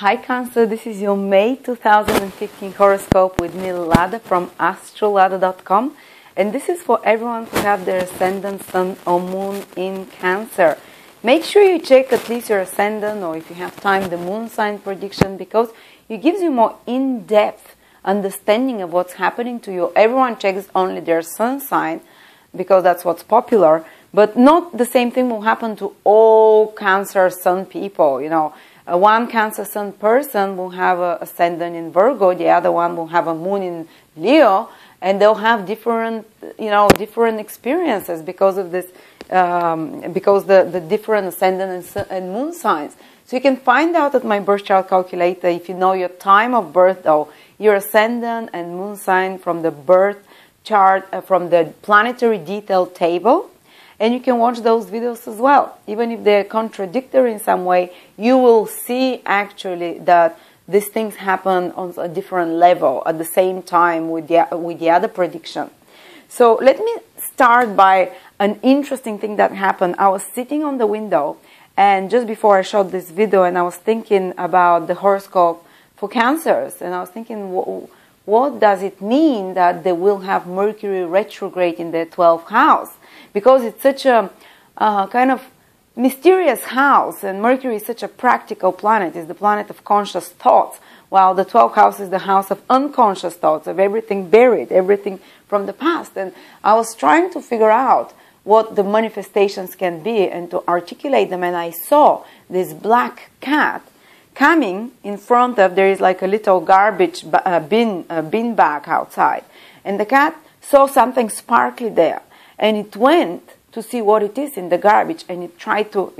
Hi Cancer, this is your May 2015 horoscope with me, Lada, from astrolada.com, and this is for everyone who have their ascendant, sun or moon in Cancer. Make sure you check at least your ascendant, or if you have time, the moon sign prediction, because it gives you more in-depth understanding of what's happening to you. Everyone checks only their sun sign because that's what's popular, but not the same thing will happen to all Cancer sun people, you know. One Cancer sun person will have an ascendant in Virgo, the other one will have a moon in Leo, and they'll have different, different experiences because of this, because the different ascendant and moon signs. So you can find out at my birth chart calculator if you know your time of birth, though, your ascendant and moon sign from the birth chart, from the planetary detail table. And you can watch those videos as well. Even if they're contradictory in some way, you will see actually that these things happen on a different level at the same time with the other prediction. So let me start by an interesting thing that happened. I was sitting on the window, and just before I shot this video, and I was thinking about the horoscope for Cancers, and I was thinking, what does it mean that they will have Mercury retrograde in their 12th house? Because it's such a kind of mysterious house, and Mercury is such a practical planet. It's the planet of conscious thoughts, while the 12th house is the house of unconscious thoughts, of everything buried, everything from the past. And I was trying to figure out what the manifestations can be and to articulate them, and I saw this black cat coming in front of, there is like a little garbage bin bag outside, and the cat saw something sparkly there. And it went to see what it is in the garbage, and it tried to,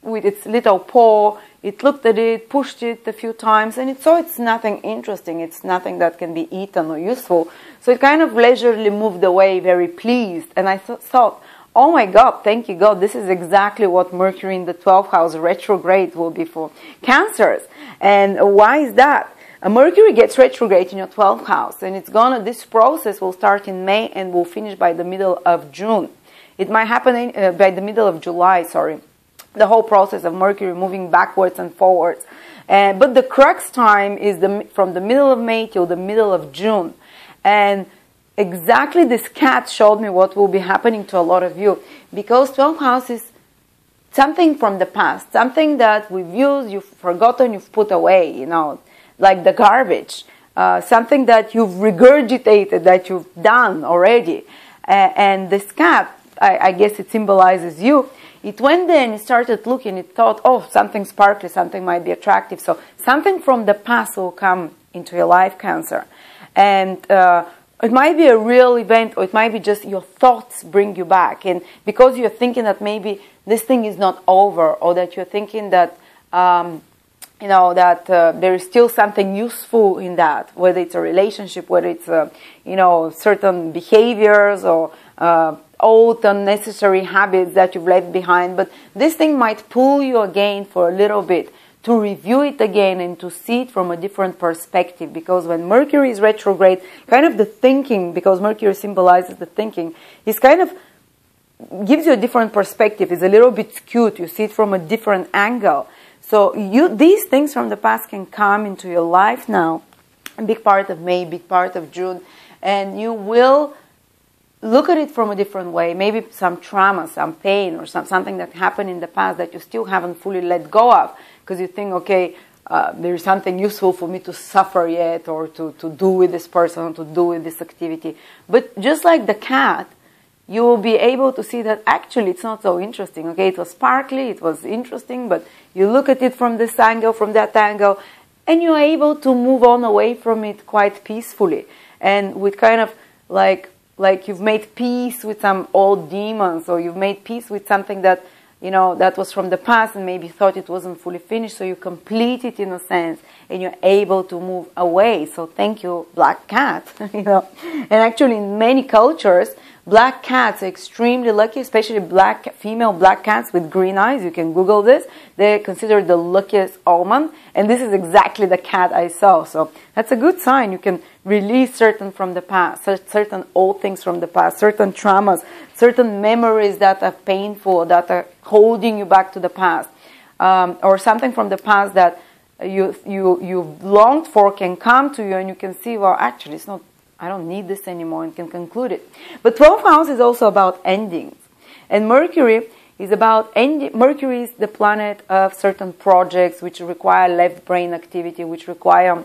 with its little paw, it looked at it, pushed it a few times, and it saw it's nothing interesting, it's nothing that can be eaten or useful. So it kind of leisurely moved away, very pleased. And I thought, oh my God, thank you God, this is exactly what Mercury in the 12th house retrograde will be for Cancers. And why is that? Mercury gets retrograde in your 12th house, and this process will start in May and will finish by the middle of June. It might happen by the middle of July, sorry. The whole process of Mercury moving backwards and forwards. But the crux time is from the middle of May till the middle of June. And exactly this cat showed me what will be happening to a lot of you. Because 12th house is something from the past, something that we've used, you've forgotten, you've put away, like the garbage, something that you've regurgitated, that you've done already. And this cat, I guess it symbolizes you. It went there and it started looking, it thought, oh, something sparkly, something might be attractive. So something from the past will come into your life, Cancer. And it might be a real event, or it might be just your thoughts bring you back. And because you're thinking that maybe this thing is not over, or that you're thinking that there is still something useful in that, whether it's a relationship, whether it's, certain behaviors or old unnecessary habits that you've left behind. But this thing might pull you again for a little bit to review it again and to see it from a different perspective. Because when Mercury is retrograde, kind of the thinking, because Mercury symbolizes the thinking, is kind of gives you a different perspective. It's a little bit skewed. You see it from a different angle. So these things from the past can come into your life now, a big part of May, big part of June, and you will look at it from a different way. Maybe some trauma, some pain, or something that happened in the past that you still haven't fully let go of, because you think, okay, there is something useful for me to suffer yet, or to do with this person, or to do with this activity. But just like the cat, you will be able to see that actually it's not so interesting. Okay, it was sparkly, it was interesting, but you look at it from this angle, from that angle, and you're able to move on away from it quite peacefully. And with kind of like you've made peace with some old demons, or you've made peace with something that, that was from the past and maybe thought it wasn't fully finished, so you complete it in a sense, and you're able to move away. So thank you, black cat, And actually in many cultures, black cats are extremely lucky, especially female black cats with green eyes. You can Google this. They're considered the luckiest omen. And this is exactly the cat I saw. So that's a good sign. You can release certain from the past, certain old things from the past, certain traumas, certain memories that are painful, that are holding you back to the past. or something from the past that you've longed for can come to you, and you can see, well, actually, it's not, I don't need this anymore, and can conclude it. But 12th house is also about endings. And Mercury is about ending. Mercury is the planet of certain projects which require left brain activity, which require,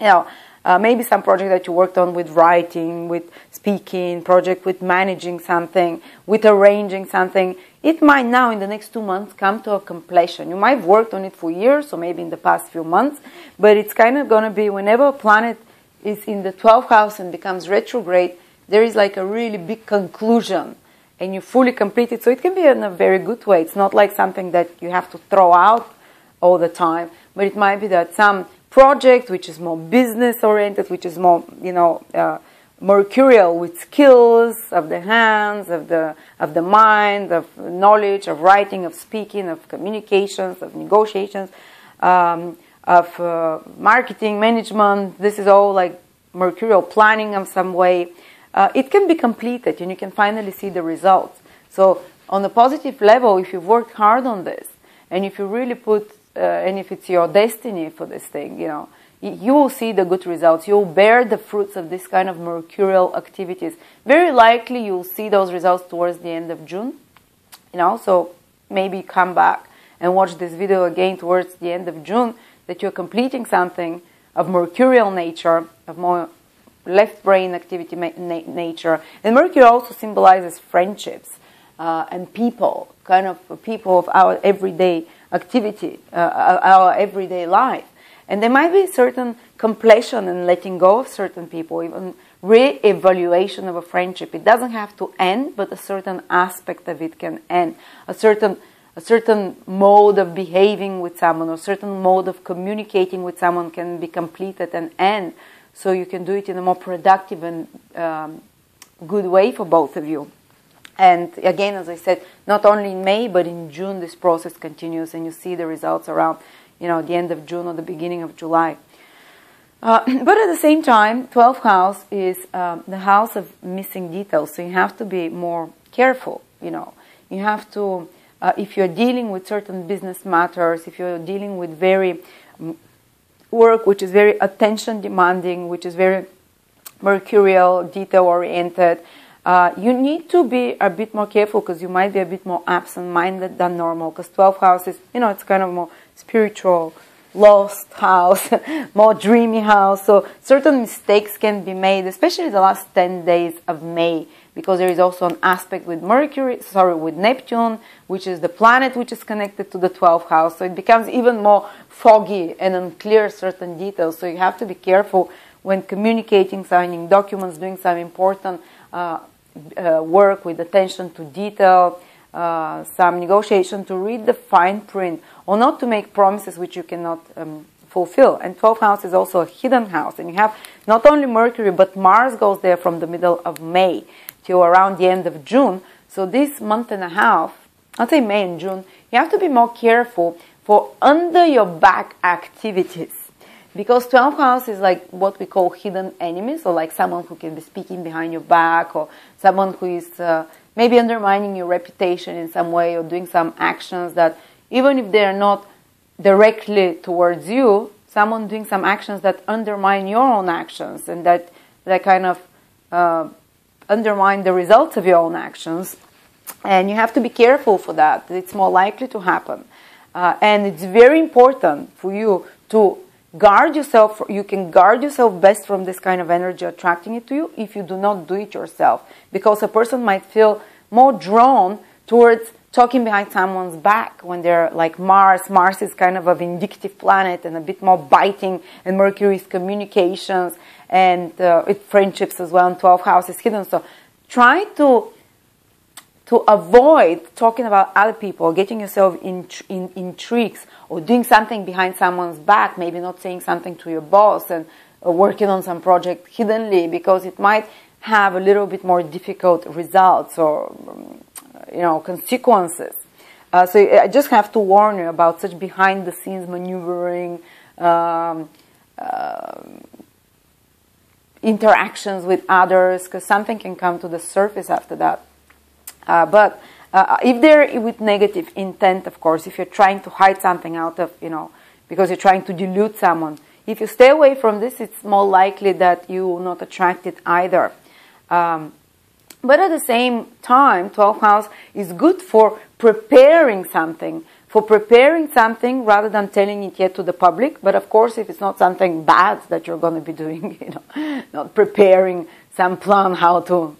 maybe some project that you worked on with writing, with speaking, project with managing something, with arranging something. It might now, in the next 2 months, come to a completion. You might have worked on it for years, or maybe in the past few months, but it's kind of going to be whenever a planet is in the 12th house and becomes retrograde, there is like a really big conclusion, and you fully complete it. So it can be in a very good way. It's not like something that you have to throw out all the time, but it might be that some project which is more business oriented, which is more, mercurial, with skills of the hands, of the mind, of knowledge, of writing, of speaking, of communications, of negotiations, of marketing, management. This is all like mercurial planning of some way. It can be completed, and you can finally see the results. So on a positive level, if you've worked hard on this, and if you really put, and if it's your destiny for this thing, you will see the good results. You'll bear the fruits of this kind of mercurial activities. Very likely you'll see those results towards the end of June. So maybe come back and watch this video again towards the end of June, that you're completing something of mercurial nature, of more left brain activity nature. And Mercury also symbolizes friendships and people, kind of people of our everyday activity, our everyday life. And there might be certain completion and letting go of certain people, even re-evaluation of a friendship. It doesn't have to end, but a certain aspect of it can end. A certain mode of behaving with someone, or a certain mode of communicating with someone can be completed and end. So you can do it in a more productive and good way for both of you. And again, as I said, not only in May, but in June, this process continues, and you see the results around the end of June or the beginning of July. But at the same time, 12th house is the house of missing details. So you have to be more careful, You have to, if you're dealing with certain business matters, if you're dealing with very work which is very attention demanding, which is very mercurial, detail oriented, you need to be a bit more careful, because you might be a bit more absent-minded than normal, because 12th house is, it's kind of more spiritual, lost house, more dreamy house. So certain mistakes can be made, especially the last 10 days of May, because there is also an aspect with with Neptune, which is the planet which is connected to the 12th house. So it becomes even more foggy and unclear certain details. So you have to be careful when communicating, signing documents, doing some important work with attention to detail, some negotiation, to read the fine print, or not to make promises which you cannot fulfill. And 12th house is also a hidden house, and you have not only Mercury, but Mars goes there from the middle of May till around the end of June. So this month and a half, I'll say May and June, you have to be more careful for under your back activities. Because 12th house is like what we call hidden enemies, or like someone who can be speaking behind your back, or someone who is maybe undermining your reputation in some way, or doing some actions that, even if they are not directly towards you, someone doing some actions that undermine your own actions, and that kind of undermine the results of your own actions. And you have to be careful for that. It's more likely to happen. And it's very important for you to guard yourself. You can guard yourself best from this kind of energy attracting it to you if you do not do it yourself. Because a person might feel more drawn towards talking behind someone's back when they're like Mars. Mars is kind of a vindictive planet and a bit more biting, and Mercury is communications, and it's friendships as well, and 12th house is hidden. So try to avoid talking about other people, getting yourself in intrigues, or doing something behind someone's back, maybe not saying something to your boss, and working on some project hiddenly, because it might have a little bit more difficult results or consequences. So I just have to warn you about such behind-the-scenes maneuvering, interactions with others, because something can come to the surface after that. But if they're with negative intent, of course, if you're trying to hide something out of, because you're trying to delude someone, if you stay away from this, it's more likely that you will not attract it either. But at the same time, 12th house is good for preparing something, rather than telling it yet to the public. But of course, if it's not something bad that you're going to be doing, not preparing some plan how to,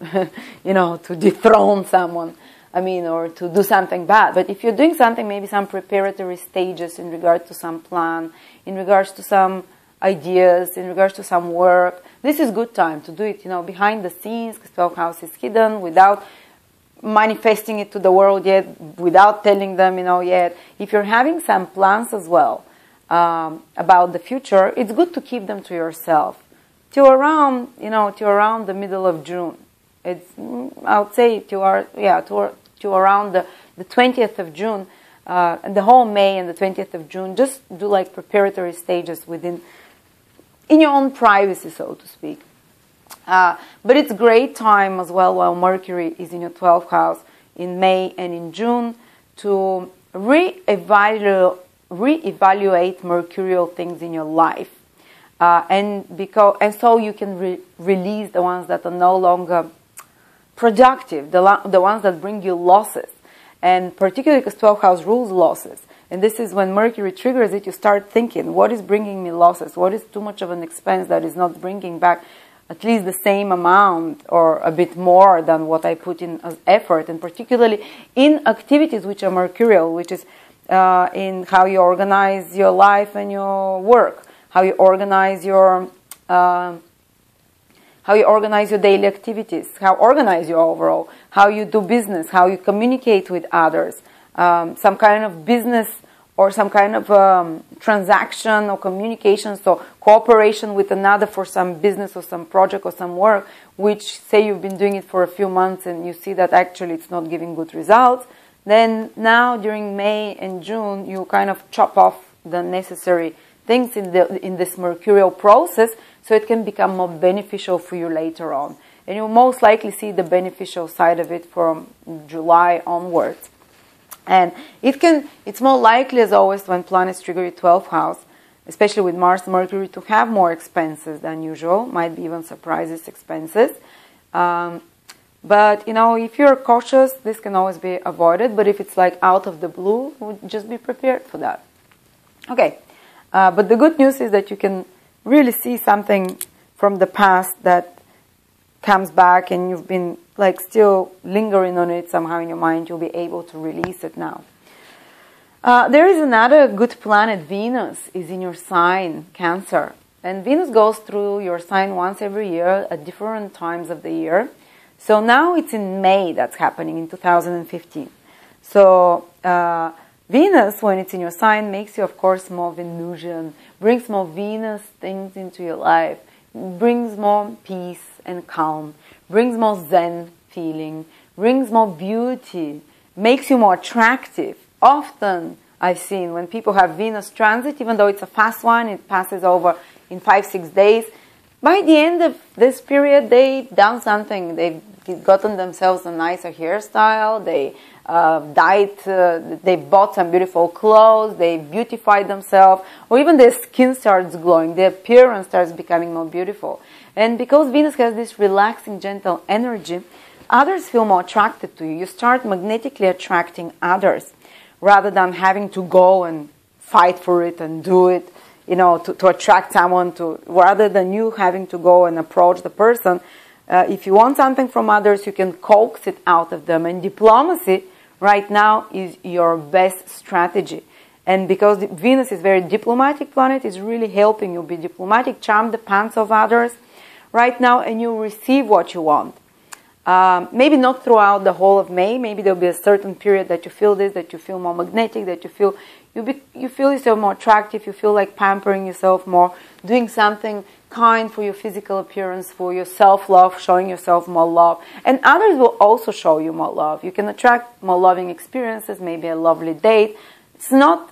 to dethrone someone, or to do something bad. But if you're doing something, maybe some preparatory stages in regard to some plan, in regards to some ideas, in regards to some work, this is good time to do it, behind the scenes, because 12th house is hidden, without manifesting it to the world yet, without telling them, yet. If you're having some plans as well about the future, it's good to keep them to yourself till around, the middle of June. It's, I would say, to around the 20th of June, and the whole May and the 20th of June. Just do like preparatory stages in your own privacy, so to speak. But it's great time as well while Mercury is in your 12th house in May and in June to reevaluate mercurial things in your life, and so you can release the ones that are no longer productive, the ones that bring you losses, and particularly because 12th house rules losses. And this is when Mercury triggers it, you start thinking, what is bringing me losses? What is too much of an expense that is not bringing back at least the same amount or a bit more than what I put in as effort? And particularly in activities which are mercurial, which is in how you organize your life and your work, how you organize your daily activities, how organize you overall, how you do business, how you communicate with others, some kind of business or some kind of transaction or communication, so cooperation with another for some business or some project or some work, which say you've been doing it for a few months and you see that actually it's not giving good results. Then now during May and June, you kind of chop off the necessary things in this mercurial process, so it can become more beneficial for you later on. And you'll most likely see the beneficial side of it from July onwards. And it's more likely, as always, when planets trigger your 12th house, especially with Mars, Mercury, to have more expenses than usual, might be even surprises expenses. But, if you're cautious, this can always be avoided. But if it's like out of the blue, just be prepared for that. Okay. But the good news is that you can really see something from the past that comes back and you've been like still lingering on it somehow in your mind. You'll be able to release it now. There is another good planet. Venus is in your sign, Cancer. And Venus goes through your sign once every year at different times of the year. So now it's in May that's happening in 2015. So Venus, when it's in your sign, makes you, of course, more Venusian, brings more Venus things into your life, brings more peace and calm, brings more Zen feeling, brings more beauty, makes you more attractive. Often I've seen when people have Venus transit, even though it's a fast one, it passes over in 5-6 days. By the end of this period, they've done something. They've gotten themselves a nicer hairstyle. They they bought some beautiful clothes. They beautified themselves, or even their skin starts glowing. Their appearance starts becoming more beautiful. And because Venus has this relaxing, gentle energy, others feel more attracted to you. You start magnetically attracting others, rather than having to go and fight for it and do it, to attract someone rather than you having to go and approach the person. If you want something from others, you can coax it out of them. And diplomacy right now is your best strategy. And because Venus is a very diplomatic planet, it's really helping you be diplomatic, charm the pants of others right now, and you receive what you want. Maybe not throughout the whole of May. Maybe there'll be a certain period that you feel this, that you feel more magnetic, that you feel yourself more attractive, you feel like pampering yourself more, doing something kind for your physical appearance, for your self-love, showing yourself more love. And others will also show you more love. You can attract more loving experiences, maybe a lovely date. It's not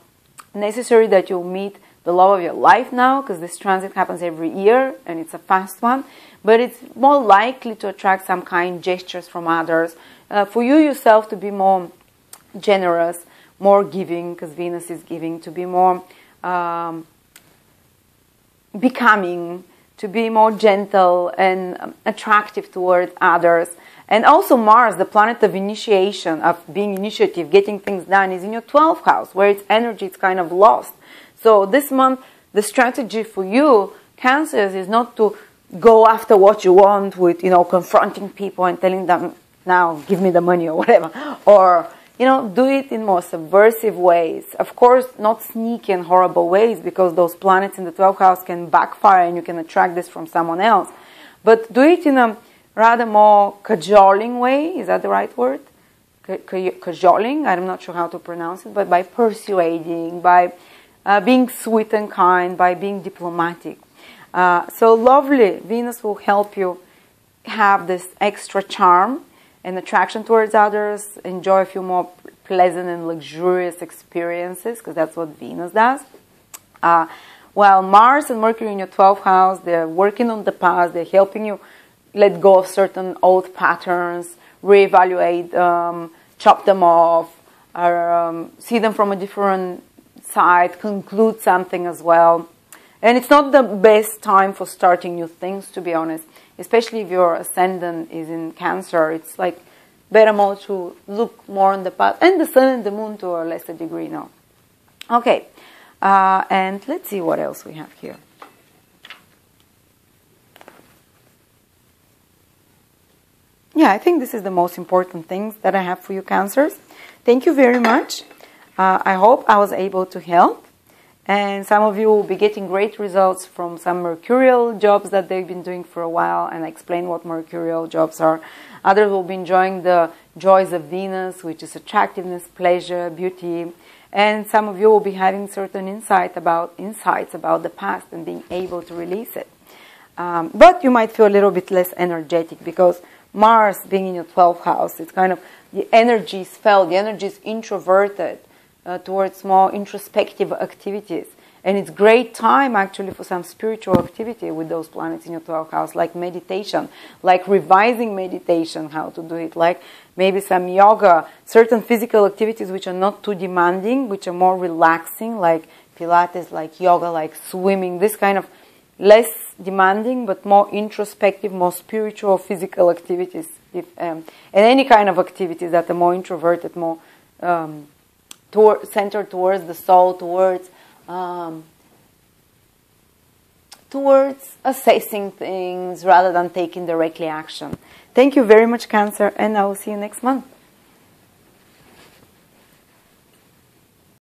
necessary that you'll meet the love of your life now, because this transit happens every year and it's a fast one, but it's more likely to attract some kind gestures from others. For you yourself to be more generous, more giving, because Venus is giving, to be more becoming, to be more gentle and attractive towards others. And also Mars, the planet of initiation, of being initiative, getting things done, is in your 12th house, where its energy is kind of lost. So this month, the strategy for you, Cancers, is not to go after what you want with, you know, confronting people and telling them, now give me the money or whatever. Or, you know, do it in more subversive ways. Of course, not sneaky and horrible ways, because those planets in the 12th house can backfire and you can attract this from someone else. But do it in a rather more cajoling way. Is that the right word? Cajoling? I'm not sure how to pronounce it, but by persuading, by being sweet and kind, by being diplomatic. So lovely. Venus will help you have this extra charm and attraction towards others, enjoy a few more pleasant and luxurious experiences, because that's what Venus does. While Mars and Mercury in your 12th house, they're working on the past, they're helping you let go of certain old patterns, reevaluate, chop them off, or see them from a different side, conclude something as well. And it's not the best time for starting new things, to be honest, especially if your ascendant is in Cancer. It's like better more to look more on the past, and the Sun and the Moon to a lesser degree now. Okay, and let's see what else we have here. Yeah, I think this is the most important things that I have for you, Cancers. Thank you very much. I hope I was able to help. And some of you will be getting great results from some mercurial jobs that they've been doing for a while, and I explain what mercurial jobs are. Others will be enjoying the joys of Venus, which is attractiveness, pleasure, beauty. And some of you will be having certain insights about the past and being able to release it. But you might feel a little bit less energetic, because Mars being in your 12th house, it's kind of, the energy is felt, the energy is introverted towards more introspective activities. And it's great time actually for some spiritual activity with those planets in your 12th house, like meditation, like revising meditation, how to do it, like maybe some yoga, certain physical activities which are not too demanding, which are more relaxing, like Pilates, like yoga, like swimming, this kind of less demanding but more introspective, more spiritual physical activities, and any kind of activities that are more introverted, more centered towards the soul, towards assessing things rather than taking directly action. Thank you very much, Cancer, and I will see you next month.